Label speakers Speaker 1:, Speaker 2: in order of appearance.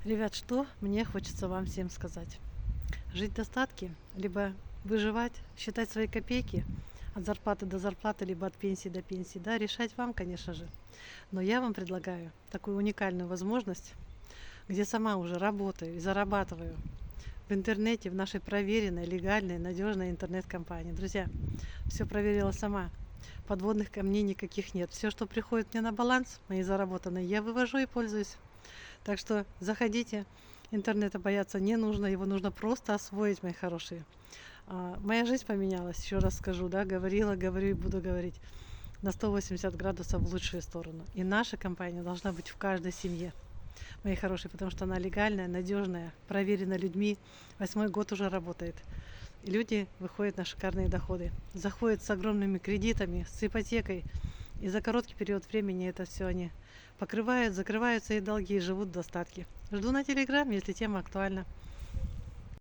Speaker 1: Ребят, что мне хочется вам всем сказать? Жить в достатке, либо выживать, считать свои копейки от зарплаты до зарплаты, либо от пенсии до пенсии, да, решать вам, конечно же. Но я вам предлагаю такую уникальную возможность, где сама уже работаю и зарабатываю в интернете, в нашей проверенной, легальной, надежной интернет-компании. Друзья, все проверила сама. Подводных камней никаких нет. Все, что приходит мне на баланс, мои заработанные, я вывожу и пользуюсь. Так что заходите, интернета бояться не нужно, его нужно просто освоить, мои хорошие. Моя жизнь поменялась, еще раз скажу, да, говорила, говорю и буду говорить, на 180 градусов в лучшую сторону. И наша компания должна быть в каждой семье, мои хорошие, потому что она легальная, надежная, проверена людьми, 8-й год уже работает. И люди выходят на шикарные доходы, заходят с огромными кредитами, с ипотекой, и за короткий период времени это все они покрывают, закрывают свои долги и живут в достатке. Жду на телеграм, если тема актуальна.